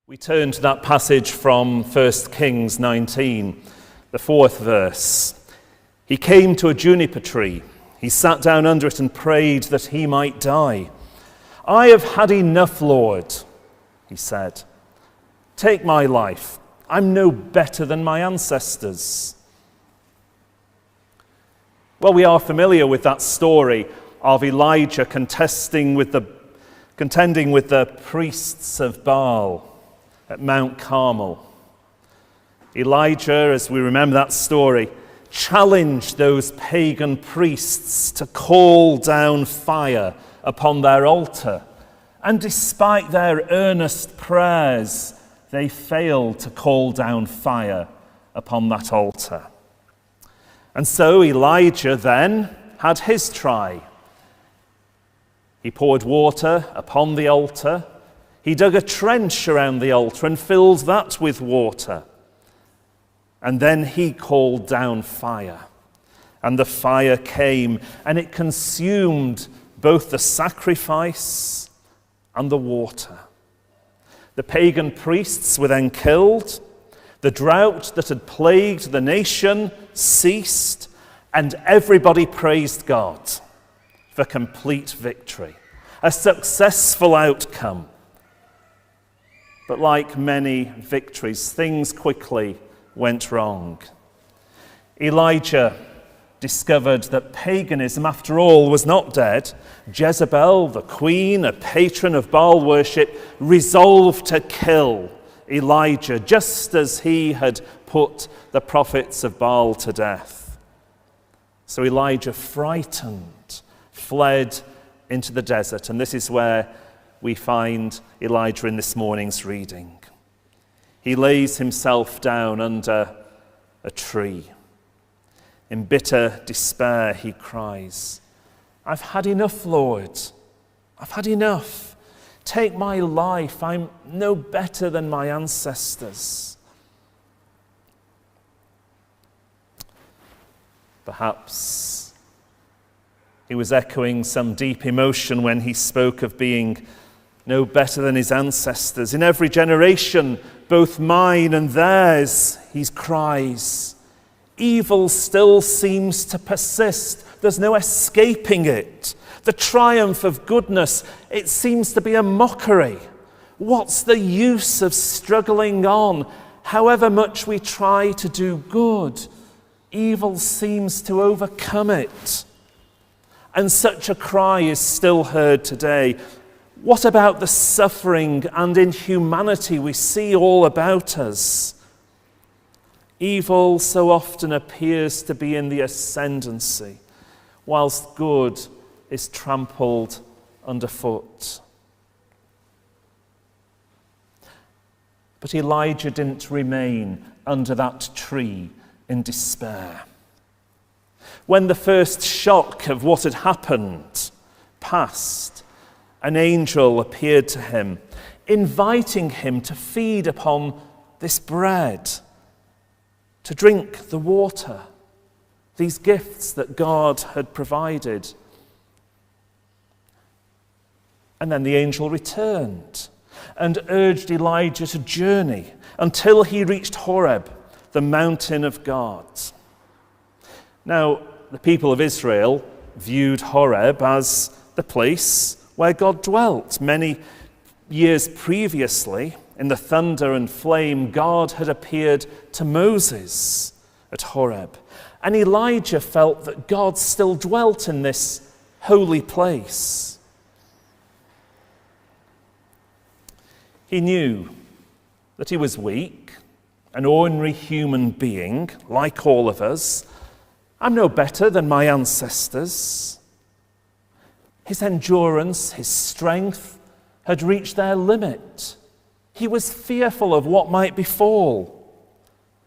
We turn to that passage from 1 Kings 19, the 4th verse. He came to a juniper tree. He sat down under it and prayed that he might die. "I have had enough, Lord," he said. "Take my life. I'm no better than my ancestors." Well, we are familiar with that story of Elijah contending with the priests of Baal at Mount Carmel. Elijah, as we remember that story, challenged those pagan priests to call down fire upon their altar. And despite their earnest prayers, they failed to call down fire upon that altar. And so Elijah then had his try. He poured water upon the altar. He dug a trench around the altar and filled that with water. And then he called down fire. And the fire came, and it consumed both the sacrifice and the water. The pagan priests were then killed. The drought that had plagued the nation ceased, and everybody praised God for complete victory, a successful outcome. But like many victories, things quickly went wrong. Elijah discovered that paganism, after all, was not dead. Jezebel, the queen, a patron of Baal worship, resolved to kill Elijah, just as he had put the prophets of Baal to death. So Elijah, frightened, fled into the desert, and this is where we find Elijah in this morning's reading. He lays himself down under a tree. In bitter despair, he cries, "I've had enough, Lord. I've had enough. Take my life. I'm no better than my ancestors." Perhaps he was echoing some deep emotion when he spoke of being no better than his ancestors. In every generation, both mine and theirs, he cries, evil still seems to persist. There's no escaping it. The triumph of goodness, it seems to be a mockery. What's the use of struggling on? However much we try to do good, evil seems to overcome it. And such a cry is still heard today. What about the suffering and inhumanity we see all about us? Evil so often appears to be in the ascendancy, whilst good is trampled underfoot. But Elijah didn't remain under that tree in despair. When the first shock of what had happened passed, an angel appeared to him, inviting him to feed upon this bread, to drink the water, these gifts that God had provided. And then the angel returned and urged Elijah to journey until he reached Horeb, the mountain of God. Now, the people of Israel viewed Horeb as the place where God dwelt. Many years previously, in the thunder and flame, God had appeared to Moses at Horeb. And Elijah felt that God still dwelt in this holy place. He knew that he was weak, an ordinary human being, like all of us. I'm no better than my ancestors. His endurance, his strength had reached their limit. He was fearful of what might befall.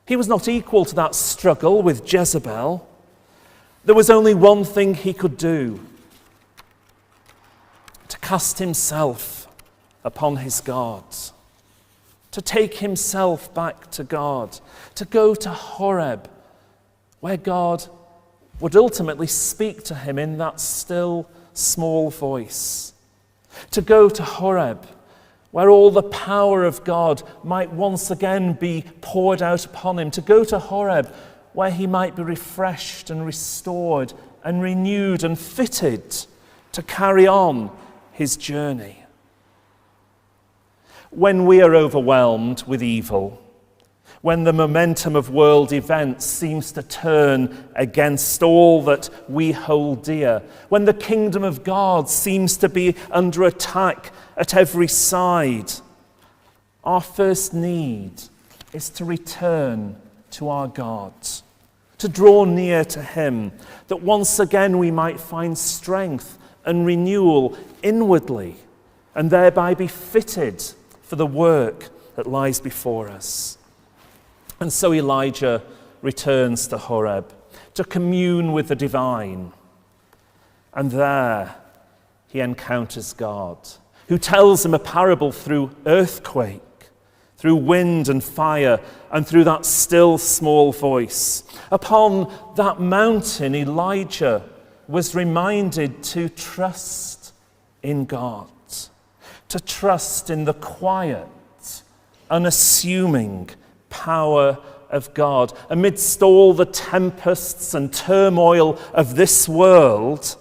He was not equal to that struggle with Jezebel. There was only one thing he could do: to cast himself upon his God, to take himself back to God, to go to Horeb, where God would ultimately speak to him in that still, small voice. To go to Horeb, where all the power of God might once again be poured out upon him, to go to Horeb, where he might be refreshed and restored and renewed and fitted to carry on his journey. When we are overwhelmed with evil, when the momentum of world events seems to turn against all that we hold dear, when the kingdom of God seems to be under attack at every side, our first need is to return to our God, to draw near to him, that once again we might find strength and renewal inwardly, and thereby be fitted for the work that lies before us. And so Elijah returns to Horeb to commune with the divine. And there he encounters God, who tells him a parable through earthquake, through wind and fire, and through that still small voice. Upon that mountain, Elijah was reminded to trust in God, to trust in the quiet, unassuming power of God. Amidst all the tempests and turmoil of this world,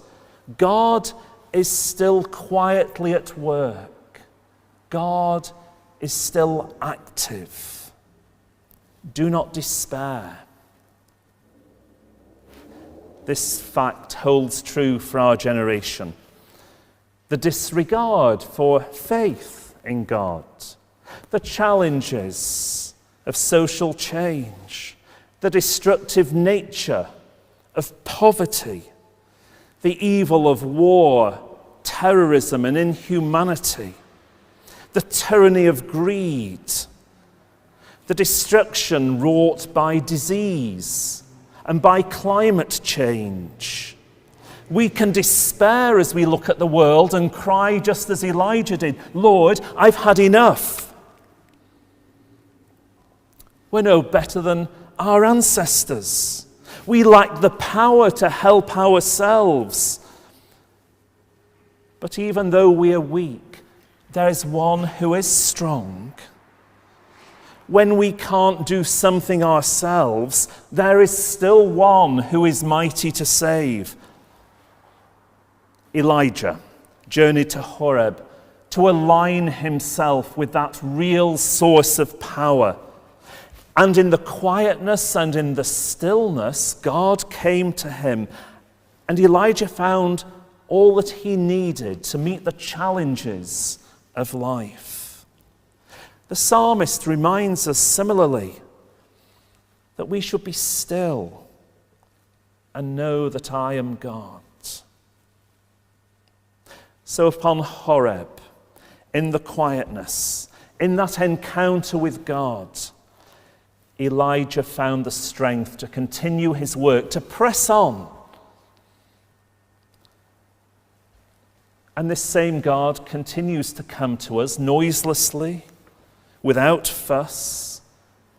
God is still quietly at work. God is still active. Do not despair. This fact holds true for our generation. The disregard for faith in God, the challenges of social change, the destructive nature of poverty, the evil of war, terrorism, and inhumanity, the tyranny of greed, the destruction wrought by disease and by climate change. We can despair as we look at the world and cry just as Elijah did, "Lord, I've had enough." We're no better than our ancestors. We lack the power to help ourselves. But even though we are weak, there is one who is strong. When we can't do something ourselves, there is still one who is mighty to save. Elijah journeyed to Horeb to align himself with that real source of power. And in the quietness and in the stillness, God came to him, and Elijah found all that he needed to meet the challenges of life. The psalmist reminds us similarly that we should be still and know that I am God. So upon Horeb, in the quietness, in that encounter with God, Elijah found the strength to continue his work, to press on. And this same God continues to come to us noiselessly, without fuss,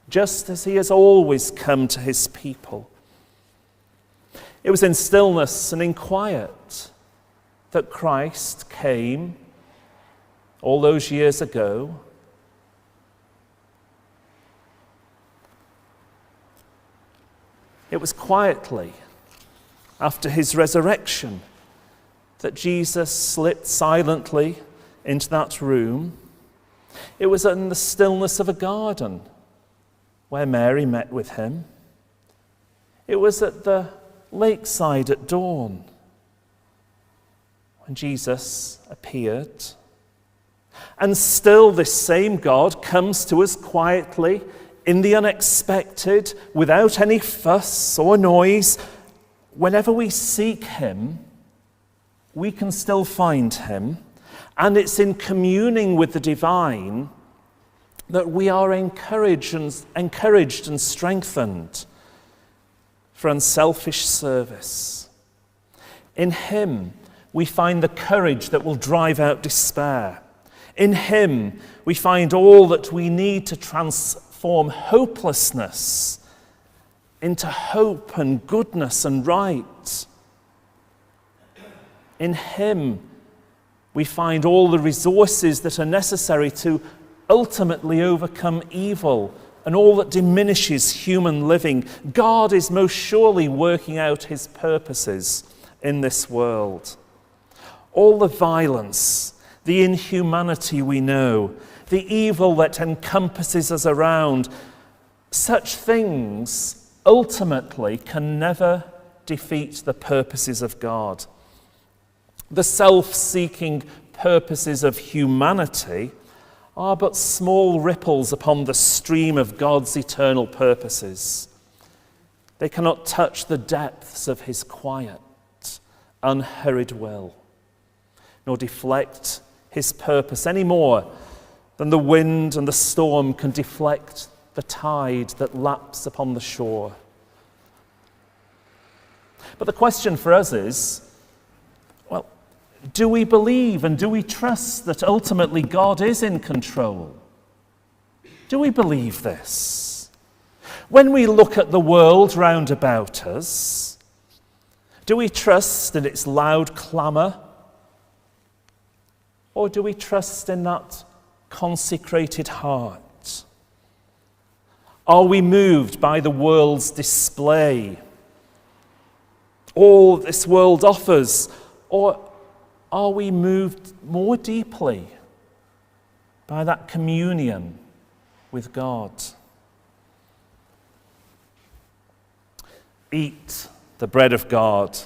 just as he has always come to his people. It was in stillness and in quiet that Christ came all those years ago. It was quietly, after his resurrection, that Jesus slipped silently into that room. It was in the stillness of a garden where Mary met with him. It was at the lakeside at dawn when Jesus appeared. And still this same God comes to us quietly, in the unexpected, without any fuss or noise. Whenever we seek him, we can still find him. And it's in communing with the divine that we are encouraged and strengthened for unselfish service. In him, we find the courage that will drive out despair. In him, we find all that we need to transform hopelessness into hope and goodness and right. In him, We find all the resources that are necessary to ultimately overcome evil and all that diminishes human living. God is most surely working out his purposes in this world. All the violence, the inhumanity we know, the evil that encompasses us around, such things ultimately can never defeat the purposes of God. The self-seeking purposes of humanity are but small ripples upon the stream of God's eternal purposes. They cannot touch the depths of his quiet, unhurried will, nor deflect his purpose any more than the wind and the storm can deflect the tide that laps upon the shore. But the question for us is, well, do we believe and do we trust that ultimately God is in control? Do we believe this? When we look at the world round about us, do we trust in its loud clamour? Or do we trust in that consecrated heart? Are we moved by the world's display? All this world offers? Or are we moved more deeply by that communion with God? Eat the bread of God,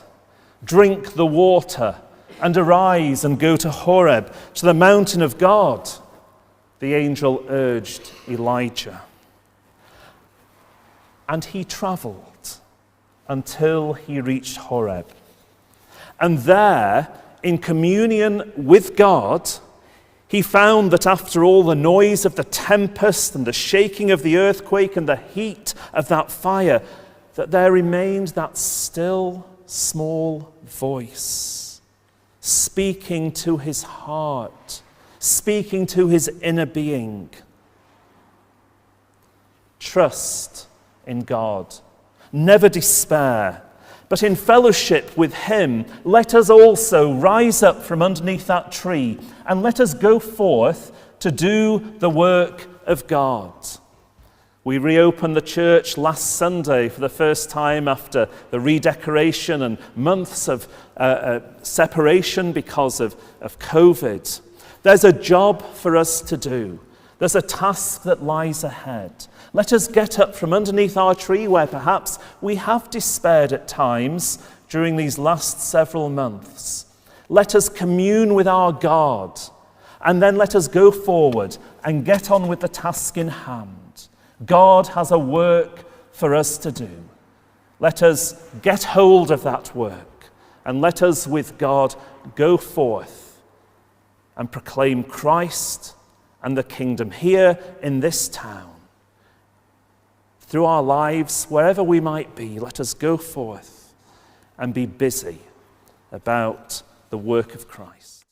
drink the water, and arise and go to Horeb, to the mountain of God, the angel urged Elijah. And he travelled until he reached Horeb. And there, in communion with God, he found that after all the noise of the tempest and the shaking of the earthquake and the heat of that fire, that there remained that still, small voice, speaking to his heart, speaking to his inner being. Trust in God. Never despair. But in fellowship with him, let us also rise up from underneath that tree and let us go forth to do the work of God. We reopened the church last Sunday for the first time after the redecoration and months of separation because of COVID. There's a job for us to do. There's a task that lies ahead. Let us get up from underneath our tree where perhaps we have despaired at times during these last several months. Let us commune with our God, and then let us go forward and get on with the task in hand. God has a work for us to do. Let us get hold of that work, and let us with God go forth and proclaim Christ and the kingdom here in this town. Through our lives, wherever we might be, let us go forth and be busy about the work of Christ.